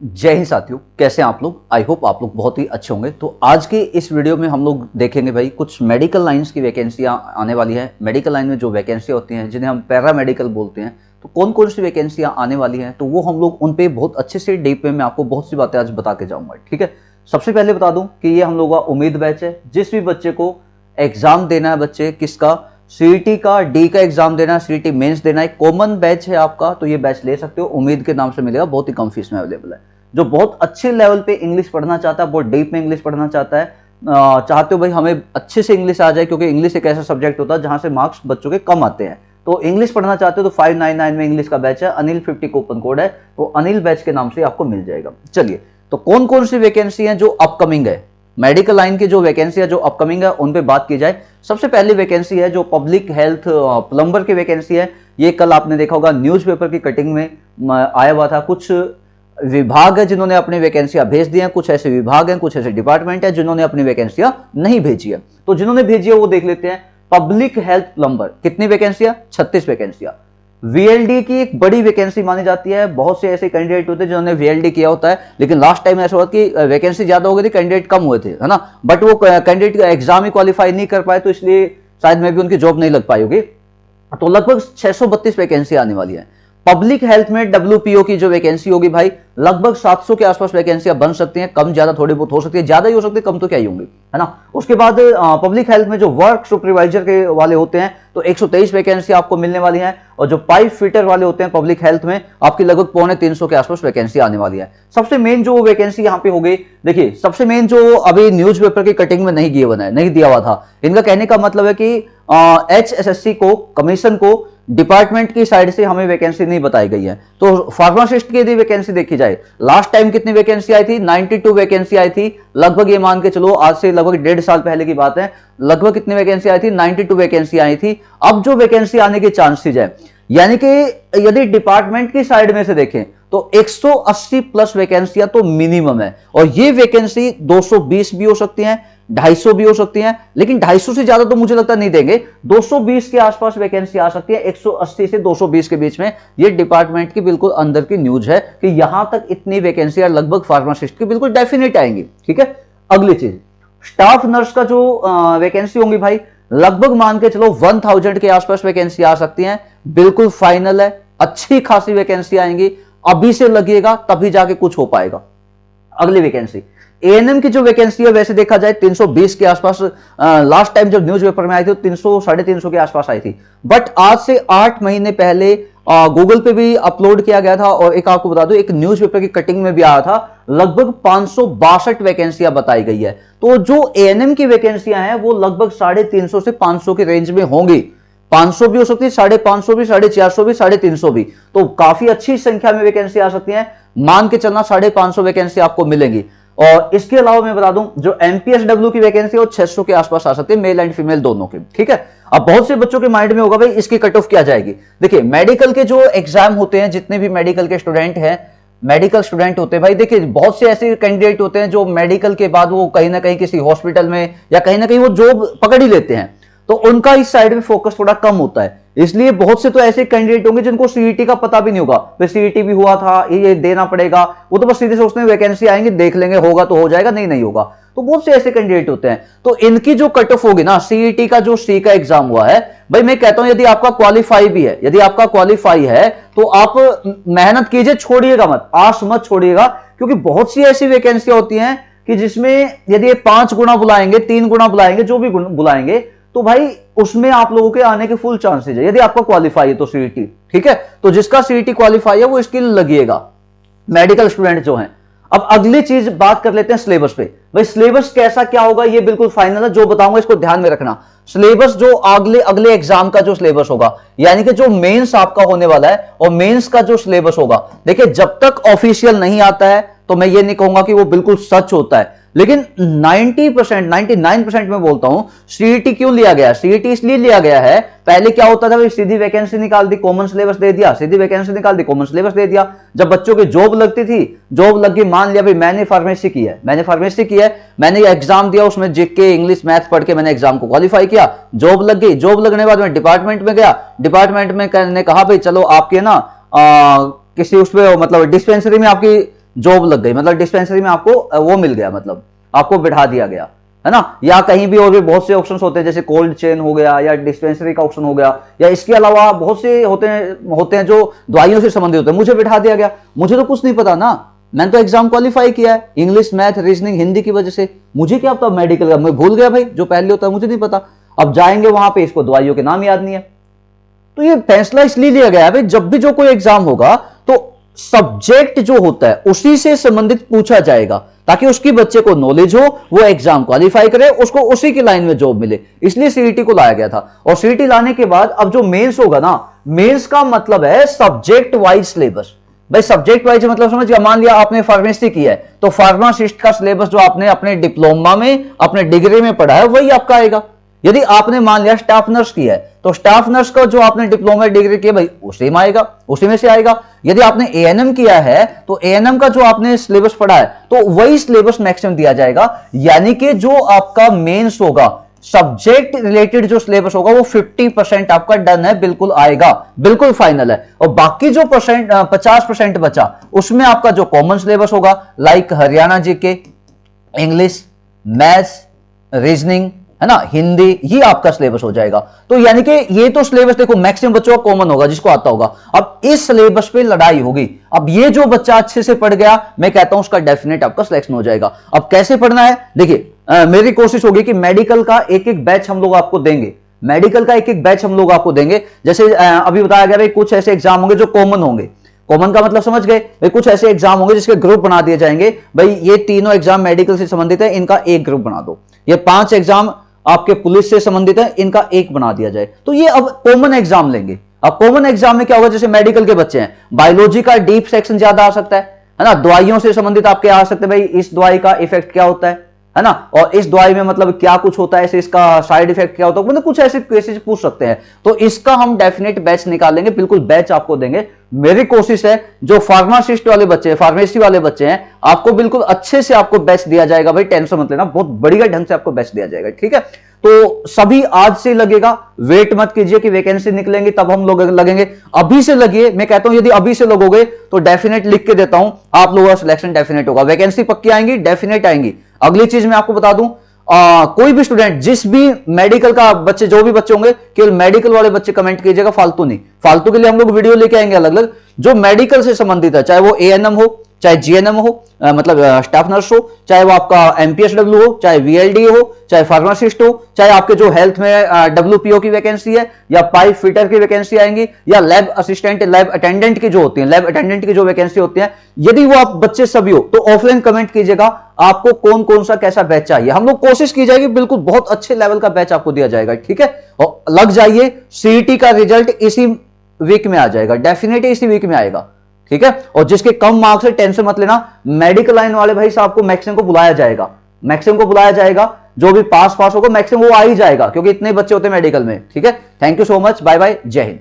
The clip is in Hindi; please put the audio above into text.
जय हिंद साथियों, कैसे हैं आप लोग। आई होप आप लोग बहुत ही अच्छे होंगे। तो आज के इस वीडियो में हम लोग देखेंगे भाई कुछ मेडिकल लाइंस की वैकेंसियां आने वाली है। मेडिकल लाइन में जो वैकेंसियां होती हैं जिन्हें हम पैरा मेडिकल बोलते हैं, तो कौन कौन सी वैकेंसियां आने वाली हैं, तो वो हम लोग उन पे बहुत अच्छे से डीप में मैं आपको बहुत सी बातें आज बता के जाऊंगा। ठीक है, सबसे पहले बता दूं कि ये हम लोग का उम्मीद बैच है। जिस भी बच्चे को एग्जाम देना है, बच्चे किसका, सीईटी का, डी का एग्जाम देना है, सीईटी मेंस देना है, कॉमन बैच है आपका, तो ये बैच ले सकते हो। उम्मीद के नाम से मिलेगा, बहुत ही कम फीस में अवेलेबल है। जो बहुत अच्छे लेवल पे इंग्लिश पढ़ना चाहता है, बहुत डीप में इंग्लिश पढ़ना चाहता है, चाहते हो भाई हमें अच्छे से इंग्लिश आ जाए, क्योंकि इंग्लिश एक ऐसा सब्जेक्ट होता है जहां से मार्क्स बच्चों के कम आते हैं। तो इंग्लिश पढ़ना चाहते हो तो 599 में इंग्लिश का बैच है, अनिल 50 कूपन कोड है, तो अनिल बैच के नाम से आपको मिल जाएगा। चलिए, तो कौन कौन सी वैकेंसी है जो अपकमिंग है, मेडिकल लाइन की जो वैकेंसी है जो अपकमिंग है, उन पे बात की जाए। सबसे पहली वैकेंसी है जो पब्लिक हेल्थ प्लम्बर की वैकेंसी है। ये कल आपने देखा होगा न्यूज़पेपर की कटिंग में आया हुआ था। कुछ विभाग है जिन्होंने अपनी वैकेंसियां भेज दी हैं, कुछ ऐसे विभाग हैं, कुछ ऐसे डिपार्टमेंट है जिन्होंने अपनी वैकेंसियां नहीं भेजी है। तो जिन्होंने भेजी है वो देख लेते हैं। पब्लिक हेल्थ प्लम्बर, कितनी वैकेंसियां? 36 वैकेंसियां। वीएलडी की एक बड़ी वैकेंसी मानी जाती है। बहुत से ऐसे कैंडिडेट होते हैं जिन्होंने वीएलडी किया होता है, लेकिन लास्ट टाइम ऐसा हुआ कि वैकेंसी ज्यादा हो गई थी, कैंडिडेट कम हुए थे, है ना। बट वो कैंडिडेट एग्जाम ही क्वालिफाई नहीं कर पाए, तो इसलिए शायद में भी उनकी जॉब नहीं लग पाई होगी। तो लगभग 632 वैकेंसी आने वाली है। पब्लिक हेल्थ में डब्ल्यूपीओ की जो वैकेंसी होगी भाई, लगभग 700 के आसपास वैकेंसियां बन सकती हैं। कम ज्यादा थोड़ी बहुत हो सकती है, ज्यादा ही हो सकती है, कम तो क्या ही होंगी, है ना। उसके बाद पब्लिक हेल्थ में जो वर्क सुपरवाइजर के वाले होते हैं, तो 123 वैकेंसी आपको मिलने वाली है। और जो पाइप फिटर वाले होते हैं पब्लिक हेल्थ में, आपकी लगभग 250 के आसपास वैकेंसी आने वाली है। सबसे मेन जो वैकेंसी यहाँ पे हो गई, देखिए सबसे मेन जो अभी न्यूज़पेपर की कटिंग में नहीं दिया हुआ था, इनका कहने का मतलब है कि HSSC को, कमीशन को, डिपार्टमेंट की साइड से हमें वैकेंसी नहीं बताई गई है। तो फार्मासिस्ट की यदि वैकेंसी देखी जाए, लास्ट टाइम कितनी वैकेंसी आई थी? 92 वैकेंसी आई थी। लगभग ये मान के चलो आज से लगभग 1.5 साल पहले की बात है। लगभग कितनी वैकेंसी आई थी? 92 वैकेंसी आई थी। अब जो वैकेंसी आने के चांसेस है, यानी कि यदि डिपार्टमेंट की साइड में से देखें तो 180 प्लस वैकेंसियां तो मिनिमम है। और ये वैकेंसी 220 भी हो सकती हैं, 250 भी हो सकती हैं, लेकिन 250 से ज्यादा तो मुझे लगता नहीं देंगे। 220 के आसपास वैकेंसी आ सकती है, 180 से 220 के बीच में। ये डिपार्टमेंट की बिल्कुल अंदर की न्यूज है कि यहां तक इतनी वैकेंसी लगभग फार्मासिस्ट की बिल्कुल डेफिनेट आएंगी। ठीक है, अगली चीज, स्टाफ नर्स का जो वैकेंसी होंगी भाई, लगभग मान के चलो 1000 के आसपास वैकेंसी आ सकती है। बिल्कुल फाइनल है, अच्छी खासी वैकेंसी आएंगी। अभी से लगिएगा तभी जाके कुछ हो पाएगा। अगली वैकेंसी, एएनएम की जो वैकेंसी है, वैसे देखा जाए 320 के आसपास लास्ट टाइम जब न्यूज़पेपर में आई थी 300 350 के आसपास आई थी। बट आज से 8 महीने पहले गूगल पे भी अपलोड किया गया था, और एक आपको बता दूं, एक न्यूज़पेपर की कटिंग में भी आया था, लगभग 562 वैकेंसियां बताई गई है। तो जो एएनएम की वैकेंसियां हैं वो लगभग 350 से 500 के रेंज में होंगी। 500 भी हो सकती है, 550 भी, 450 भी, 350 भी। तो काफी अच्छी संख्या में वैकेंसी आ सकती है। मान के चलना 550 वैकेंसी आपको मिलेंगी। और इसके अलावा मैं बता दूं, जो एमपीएसडब्ल्यू की वैकेंसी है वो 600 के आसपास आ सकती है, मेल एंड फीमेल दोनों की। ठीक है, अब बहुत से बच्चों के माइंड में होगा भाई इसकी कट ऑफ क्या जाएगी। देखिए, मेडिकल के जो एग्जाम होते हैं, जितने भी मेडिकल के स्टूडेंट हैं, मेडिकल स्टूडेंट होते हैं भाई, देखिए बहुत से ऐसे कैंडिडेट होते हैं जो मेडिकल के बाद वो कहीं ना कहीं किसी हॉस्पिटल में या कहीं ना कहीं वो जॉब पकड़ ही लेते हैं। तो उनका इस साइड में फोकस थोड़ा कम होता है। इसलिए बहुत से तो ऐसे कैंडिडेट होंगे जिनको सीईटी का पता भी नहीं होगा, फिर सीईटी भी हुआ था, ये देना पड़ेगा। वो तो बस सीधे सोचते हैं वैकेंसी आएंगे, देख लेंगे, होगा तो हो जाएगा, नहीं नहीं होगा। तो बहुत से ऐसे कैंडिडेट होते हैं। तो इनकी जो कट ऑफ होगी ना, सीईटी का जो सी का एग्जाम हुआ है भाई, मैं कहता हूं यदि आपका क्वालिफाई भी है, यदि आपका क्वालिफाई है तो आप मेहनत कीजिए, छोड़िएगा मत, आस मत छोड़िएगा। क्योंकि बहुत सी ऐसी वैकेंसियां होती हैं कि जिसमें यदि 5 गुना बुलाएंगे, 3 गुना बुलाएंगे, जो भी बुलाएंगे, तो भाई उसमें आप लोगों के आने के फुल चांसेस है, यदि आपका क्वालिफाई है तो सीईटी। ठीक है, तो जिसका सीईटी क्वालिफाई है वो इसके लिए लगिएगा, मेडिकल स्टूडेंट जो हैं। अब अगली चीज बात कर लेते हैं सिलेबस पे। भाई सिलेबस कैसा क्या होगा ये बिल्कुल फाइनल है, जो बताऊंगा इसको ध्यान में रखना। सिलेबस जो अगले एग्जाम का जो सिलेबस होगा, यानी कि जो मेंस आपका होने वाला है, और मेंस का जो सिलेबस होगा, देखिए जब तक ऑफिशियल नहीं आता है तो मैं ये नहीं कहूंगा कि वो बिल्कुल सच होता है, लेकिन 90%, 99% में बोलता हूं। सीईटी क्यों लिया गया? सीईटी इसलिए लिया गया है, पहले क्या होता था, सीधी वैकेंसी निकाल दी, कॉमन सिलेबस दे दिया, सीधी वैकेंसी निकाल दी, कॉमन सिलेबस दे दिया। जब बच्चों की जॉब लगती थी, जॉब लग गई, मान लिया भाई मैंने फार्मेसी की है, मैंने एग्जाम दिया, उसमें जीके, इंग्लिश, मैथ पढ़ के मैंने एग्जाम को क्वालिफाई किया, जॉब लग गई। जॉब लगने के बाद मैं डिपार्टमेंट में गया, डिपार्टमेंट में कहा भाई चलो आपके ना किसी उसमें मतलब डिस्पेंसरी में आपकी जॉब लग गई, मतलब डिस्पेंसरी में आपको वो मिल गया, मतलब आपको बैठा दिया गया, है ना। या कहीं भी और भी बहुत से ऑप्शंस होते हैं, जैसे कोल्ड चेन हो गया या डिस्पेंसरी का ऑप्शन हो गया, या इसके अलावा बहुत से होते हैं जो दवाइयों से संबंधित होते हैं। मुझे बैठा दिया गया, मुझे तो कुछ नहीं पता ना, मैंने तो एग्जाम क्वालिफाई किया है इंग्लिश, मैथ, रीजनिंग, हिंदी की वजह से। मुझे क्या पता मेडिकल का, मैं भूल गया भाई, जो पहले होता है मुझे नहीं पता। अब जाएंगे वहां पे, इसको दवाइयों के नाम याद नहीं है। तो ये फैसला इसलिए लिया गया है भाई, जब भी जो कोई एग्जाम होगा तो सब्जेक्ट जो होता है उसी से संबंधित पूछा जाएगा, ताकि उसकी बच्चे को नॉलेज हो, वो एग्जाम क्वालिफाई करे, उसको उसी की लाइन में जॉब मिले। इसलिए सीईटी को लाया गया था। और सीईटी लाने के बाद अब जो मेंस होगा ना, मेंस का मतलब है सब्जेक्ट वाइज सिलेबस। भाई सब्जेक्ट वाइज मतलब समझ गया, मान लिया आपने फार्मेसी किया है तो फार्मासिस्ट का सिलेबस जो आपने अपने डिप्लोमा में, अपने डिग्री में पढ़ा है, वही आपका आएगा। यदि आपने मान लिया स्टाफ नर्स किया है तो स्टाफ नर्स का जो आपने डिप्लोमा डिग्री किया भाई उसी में आएगा, उसी में से आएगा। यदि आपने एएनएम किया है तो एएनएम का जो आपने सिलेबस पढ़ा है तो वही सिलेबस मैक्सिमम दिया जाएगा। यानी कि जो आपका मेंस होगा, सब्जेक्ट रिलेटेड जो सिलेबस होगा वो 50% आपका डन है, बिल्कुल आएगा, बिल्कुल फाइनल है। और बाकी जो 50% बचा उसमें आपका जो कॉमन सिलेबस होगा, like Haryana GK, English, maths, reasoning, है ना, हिंदी, ये आपका सिलेबस हो जाएगा। तो यानी कि ये तो सिलेबस देखो मैक्सिमम बच्चों का कॉमन होगा, जिसको आता होगा। अब इस सिलेबस पे लड़ाई होगी। अब ये जो बच्चा अच्छे से पढ़ गया, मैं कहता हूं उसका डेफिनेट आपका सिलेक्शन हो जाएगा। अब कैसे पढ़ना है, देखिए मेरी कोशिश होगी कि मेडिकल का एक एक बैच हम लोग आपको देंगे, मेडिकल का एक एक बैच हम लोग आपको देंगे। जैसे अभी बताया गया भाई कुछ ऐसे एग्जाम होंगे जो कॉमन होंगे। कॉमन का मतलब समझ गए भाई, कुछ ऐसे एग्जाम होंगे जिसके ग्रुप बना दिए जाएंगे, भाई ये तीनों एग्जाम मेडिकल से संबंधित है, इनका एक ग्रुप बना दो। ये 5 एग्जाम आपके पुलिस से संबंधित है, इनका एक बना दिया जाए। तो ये अब कॉमन एग्जाम लेंगे। अब कॉमन एग्जाम में क्या होगा, जैसे मेडिकल के बच्चे हैं, बायोलॉजी का डीप सेक्शन ज्यादा आ सकता है ना, दवाइयों से संबंधित आपके आ सकते हैं, भाई इस दवाई का इफेक्ट क्या होता है ना, और इस दवाई में मतलब क्या कुछ होता है, इसका साइड इफेक्ट क्या होता है, मतलब कुछ ऐसे केसेस पूछ सकते हैं। तो इसका हम डेफिनेट बैच निकालेंगे, बिल्कुल बैच आपको देंगे। मेरी कोशिश है जो फार्मासिस्ट वाले बच्चे हैं, फार्मेसी वाले बच्चे हैं, आपको बिल्कुल अच्छे से आपको बैच दिया जाएगा भाई, टेंशन मत लेना, बहुत बढ़िया ढंग से आपको बैच दिया जाएगा, ठीक है। तो सभी आज से लगेगा, वेट मत कीजिए कि वैकेंसी निकलेंगे तब हम लोग लगेंगे, अभी से लगिए। मैं कहता हूं यदि अभी से लगोगे तो डेफिनेट लिख के देता हूं, आप लोगों का सिलेक्शन डेफिनेट होगा, वैकेंसी पक्की आएंगी, डेफिनेट आएंगी। अगली चीज मैं आपको बता दूं, कोई भी स्टूडेंट, जिस भी मेडिकल का बच्चे, जो भी बच्चे होंगे, केवल मेडिकल वाले बच्चे कमेंट कीजिएगा, फालतू नहीं। फालतू के लिए हम लोग वीडियो लेके आएंगे अलग अलग, जो मेडिकल से संबंधित है, चाहे वो एएनएम हो, चाहे जीएनएम हो, मतलब स्टाफ नर्स हो, चाहे वो आपका एमपीएसडब्ल्यू हो, चाहे वीएलडी हो, चाहे फार्मासिस्ट हो, चाहे आपके जो हेल्थ में डब्ल्यूपीओ की वैकेंसी है, या पाइप फिटर की वैकेंसी आएंगी, या लैब असिस्टेंट, लैब अटेंडेंट की जो होती है, लैब अटेंडेंट की जो वैकेंसी होती है, यदि वो आप बच्चे सभी हो तो ऑफलाइन कमेंट कीजिएगा, आपको कौन कौन सा कैसा बैच चाहिए। हम लोग कोशिश की जाएगी, बिल्कुल बहुत अच्छे लेवल का बैच आपको दिया जाएगा, ठीक है। और लग जाइए, सीईटी का रिजल्ट इसी वीक में आ जाएगा, डेफिनेटली इसी वीक में आएगा, ठीक है। और जिसके कम मार्क्स है टेंशन मत लेना, मेडिकल लाइन वाले भाई साहब को मैक्सिमम को बुलाया जाएगा, मैक्सिमम को बुलाया जाएगा, जो भी पास होगा मैक्सिमम वो आ ही जाएगा, क्योंकि इतने बच्चे होते हैं मेडिकल में, ठीक है। Thank you so much, bye bye, Jai Hind.